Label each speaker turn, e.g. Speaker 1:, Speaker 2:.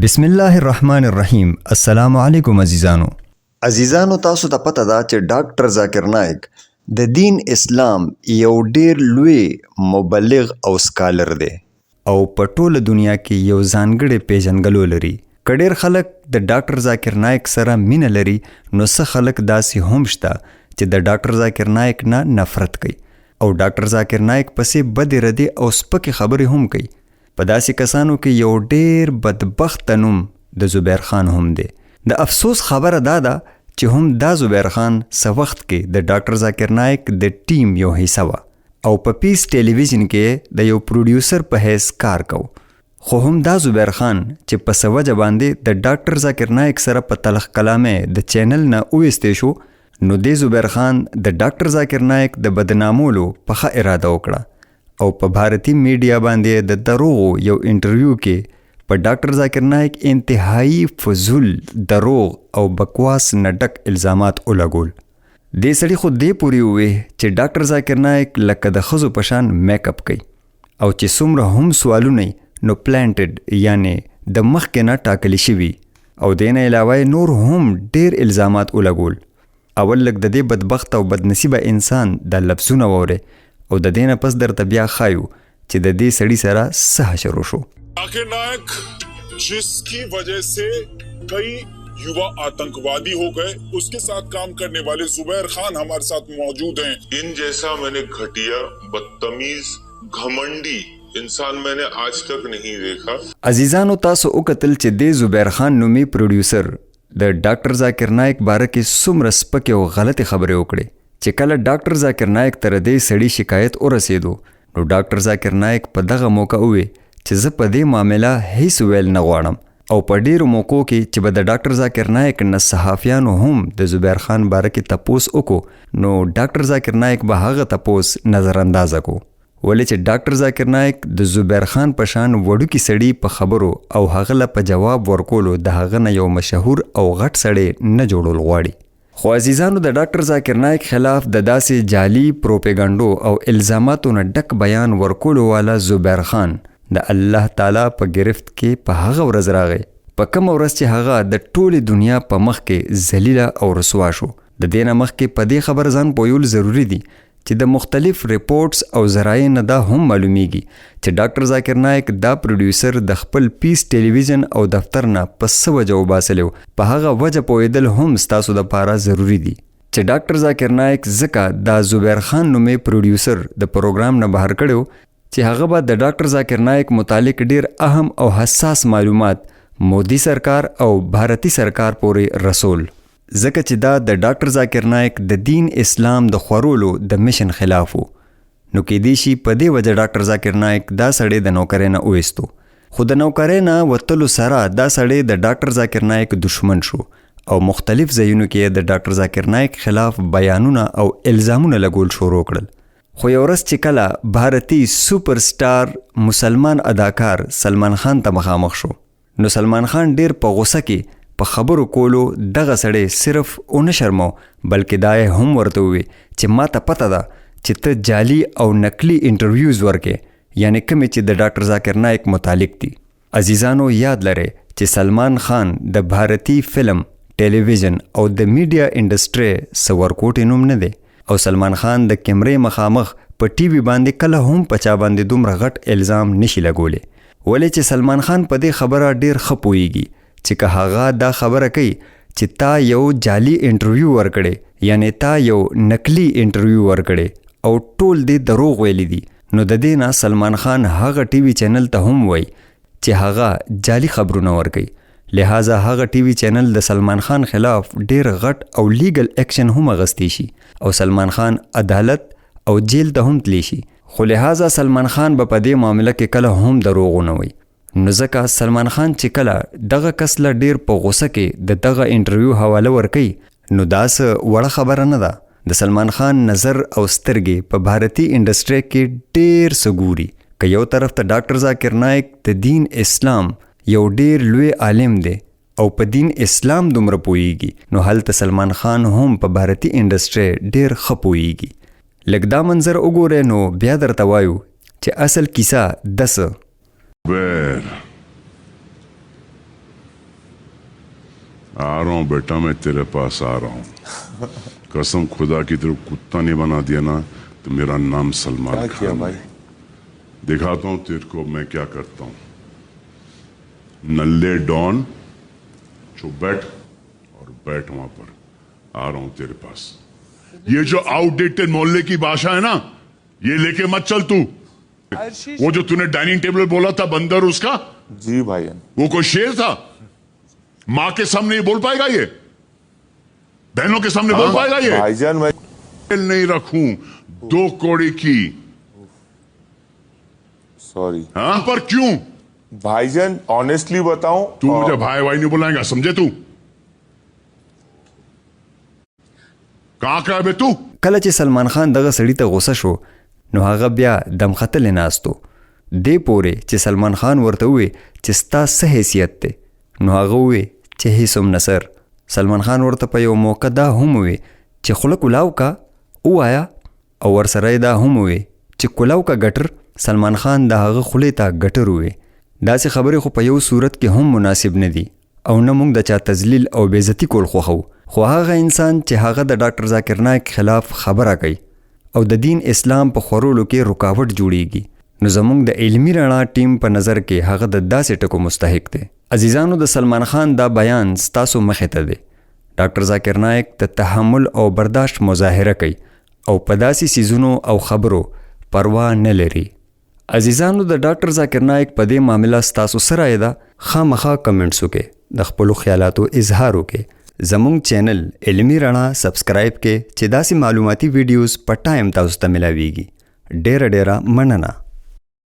Speaker 1: بسم الله الرحمن الرحیم. السلام علیکم عزیزانو
Speaker 2: تاسو ته پته ده چې ډاکټر ذاکر نایک د دین اسلام یو ډیر لوی مبلغ او سکالر دی
Speaker 1: او په ټوله دنیا کې یو ځانګړی پیژنګلو لري. که ډیر خلک د ډاکټر ذاکر نایک سره مینه لري نو څه خلک داسې هم شته چې د ډاکټر ذاکر نایک نه نفرت کوي او ډاکټر ذاکر نایک پسې بدې ردې او سپکې خبرې هم کوي. په داسې کسانو کې یو ډیر بدبخت نوم د زبیر خان هم دی. د افسوس خبره دا ده چې هم دا زبیر خان څه وخت کې د ډاکټر ذاکر نایک د ټیم یو حصہ وه او په پیس ټلویزیون کې د یو پروډیوسر په حیث کار کو. خو هم دا زبیر خان چې په څه وجه باندې د ډاکټر ذاکر نایک سره په تلخ کلامه د چینل نه وویستی شو نو دې زبیر خان د ډاکټر ذاکر نایک د بدنامولو په ښه اراده وکړه او په بھارتی میډیا باندې د دروغو یو انټرویو کې په ډاکټر ذاکر نایک انتهایی فضول دروغ او بکواس نه ډک الزامات ولګول. دې سړي خو دې پورې وویل چې ډاکټر ذاکر نایک لکه د ښځو په شان میک اپ کوي او چې څومره هم سوالونه نو پلانټډ یعنی د مخکې نه ټاکلی شوي او دې نه علاوه نور هم ډیر الزامات ولګول. اول لږ د دې بدبخت او بدنصیبه انسان د لفظونه واورئ او د دې نه پس درته بیا ښایو چې د دې سړي سره څه حشر وشو.
Speaker 3: ذاकिर नायक जिसकी वजह से कई युवा आतंकवादी हो गए, उसके साथ काम करने वाले जुबैर खान हमारे साथ मौजूद हैं. इन जैसा मैंने घटिया, बदतमीज, घमंडी इंसान मैंने आज तक नहीं देखा.
Speaker 1: عزیزانو تاسو وکتل چې د زبیر خان نومي پروډیوسر د ډاکټر ذاکر نایک باره کې څومره سپکې او غلطې خبرې وکړې چې کله ډاکټر ذاکر نایک تر دې سړي شکایت ورسېدو نو ډاکټر ذاکر نایک په دغه موقع وویل چې زه په دې معامله هیڅ ویل نه غواړم او په ډیرو موقعو کې چې به د ډاکټر ذاکر نایک نه صحافیانو هم د زبیر خان باره کې تپوس وکړو نو ډاکټر ذاکر نایک به هغه تپوس نظر اندازه کو ولې چې ډاکټر ذاکر نایک د زبیر خان په شان وړوکي سړي په خبرو او هغه له په جواب ورکولو د هغه نه یو مشهور او غټ سړی نه جوړول غواړي. خو عزیزانو د ډاکټر ذاکر نایک خلاف د داسې جعلي پروپیګنډو او الزاماتو نه ډک بیان ورکولو والا زبیر خان د الله تعالی په گرفت کې په هغه ورځ راغی په کوم ورځ چې هغه د ټولې دنیا په مخ کې ذلیله او رسوا شو. د دې نه مخکې په دې خبر ځان پویول ضروری دی چې د مختلف ریپورټس او ذرایع نه دا هم معلومیږي چې ډاکټر ذاکر نایک دا پروډیوسر د خپل پیس ټلویزیون او دفتر نه په څه وجه وباسلی په هغه وجه پوهېدل هم ستاسو دپاره ضروری دي چې ډاکټر ذاکر نایک ځکه دا زبیر خان نومې پروډیوسر د پروګرام نه بهر کړی چې هغه به د ډاکټر ذاکر نایک متعلق ډیر اهم او حساس معلومات مودي سرکار او بھارتی سرکار پورې رسول ځکه چې دا د ډاکټر ذاکر نایک د دین اسلام د خورولو د مشن خلاف وو. نو کېدای شي په دې وجه ډاکټر ذاکر نایک دا سړی د نوکرۍ نه وویستو خو د نوکرۍ نه وتلو سره دا سړی د ډاکټر ذاکر نایک دشمن شو او مختلف ځایونو کې د ډاکټر ذاکر نایک خلاف بیانونه او الزامونه لګول شروع کړل. خو یو ورځ چې کله بھارتی سوپر سٹار مسلمان اداکار سلمان خان ته مخامخ شو نو سلمان خان ډیر په غوسه کې په خبرو کولو دغه سړی صرف ونه شرمو بلکې دا هم ورته وویل چې ما ته پته ده چې ته جعلي او نقلي انټرویوز ورکې یعنی کومې چې د ډاکټر ذاکر نایک متعلق دي. عزیزانو یاد لرئ چې سلمان خان د بھارتی فلم ټلویزیون او د میډیا انډسټري څه ورکوټې نوم نه دی او سلمان خان د کیمرې مخامخ په ټي وي باندې کله هم په چا باندې دومره غټ الزام نشي لګولی ولې چې سلمان خان په دې خبره ډیر ښه پوهیږي چې که هغه دا خبره کوي چې تا یو جعلي انټرویو ورکړی یعنی تا یو نقلي انټرویو ورکړی او ټول دې دروغ ویلی دي نو د دې نه سلمان خان هغه ټي وي چینل ته هم وایي چې هغه جعلي خبرونه ورکوي. لہذا هغه ټي وي چینل د سلمان خان خلاف ډیر غټ او لیګل ایکشن هم اغستی شي او سلمان خان عدالت او جیل ته هم تلی شي. خو لہذا سلمان خان به په دې معامله کې کله هم دروغ ونه وایي نو ځکه سلمان خان چې کله دغه کس له ډیر په غوسه کې د دغه انټرویو حواله ورکوي نو دا څه وړه خبره نه ده. د سلمان خان نظر او سترګې په بھارتی انډسټري کې ډیر څه ګوري که یو طرف ته ډاکټر ذاکر نایک د دین اسلام یو ډیر لوی عالم دی او په دین اسلام دومره پوهیږي نو هلته سلمان خان هم په بھارتی انډسټري ډیر ښه پوهیږي. لږ دا منظر وګورئ نو بیا درته وایو چې اصل کیسه دسه
Speaker 3: आ रहा हूँ बेटा, मैं तेरे पास आ रहा हूँ। कसम खुदा की तरफ कुत्ता नहीं बना दिया ना तो मेरा नाम सलमान
Speaker 4: क्या किया
Speaker 3: खान
Speaker 4: भाई?
Speaker 3: है। दिखाता हूँ तेरे को मैं क्या करता हूँ। नल्ले डॉन, चुप बैठ और बैठ वहां पर। आ रहा हूं तेरे पास। ये जो आउटडेटेड मोहल्ले की भाषा है ना, ये लेके मत चल तू। वो जो तूने डाइनिंग टेबल बोला था बंदर, उसका
Speaker 4: जी भाईजान।
Speaker 3: वो कोई शेर था? माँ के सामने ये बोल पाएगा? ये बहनों के सामने बोल पाएगा? ये
Speaker 4: भाईजान मैं
Speaker 3: नहीं रखूं 2 कौड़ी की।
Speaker 4: सॉरी
Speaker 3: हाँ पर क्यों?
Speaker 4: भाईजान, ऑनेस्टली बताऊं
Speaker 3: तू मुझे भाई भाई नहीं बुलाएगा, समझे? तू कहाँ का है बे तू?
Speaker 1: کله چې سلمان خان دغه سړی ته غوسه شو نو هغه بیا دمختلې ناستو. دې پورې چې سلمان خان ورته ووی چې ستا څه حیثیت دی نو هغه ووی چې هیڅ هم نه سر. سلمان خان ورته په یو موقع دا هم ووی چې خوله کولاو کا ووایه او ورسره یې دا هم ووی چې کولاو کا ګټر. سلمان خان د هغه خولې ته ګټر ووی. داسې خبرې خو په یو صورت کې هم مناسب نه دي او نه موږ د چا تذلیل او بېزتي کول خوښو. خو هغه انسان چې هغه د ډاکټر ذاکر نایک خلاف خبره کوي او د دین اسلام په خورولو کې رکاوټ جوړیږي نو زموږ د علمي رڼا ټیم په نظر کې هغه د داسې ټکو مستحق دی. عزیزانو، د سلمان خان دا بیان ستاسو مخې ته دی. ډاکټر ذاکر نایک د تحمل او برداشت مظاهره کوي او په داسې سیزونو او خبرو پروا نه لري. عزیزانو، د ډاکټر ذاکر نایک په دې معامله ستاسو څه رایه ده؟ خامخا کمنټس وکړئ، د خپلو خیالاتو اظهار وکړئ. زموږ چینل علمي رڼا سبسکرایب کړئ چې داسې معلوماتي ویډیوز په ټایم تاسو ته ملاویږي. ډیره مننه.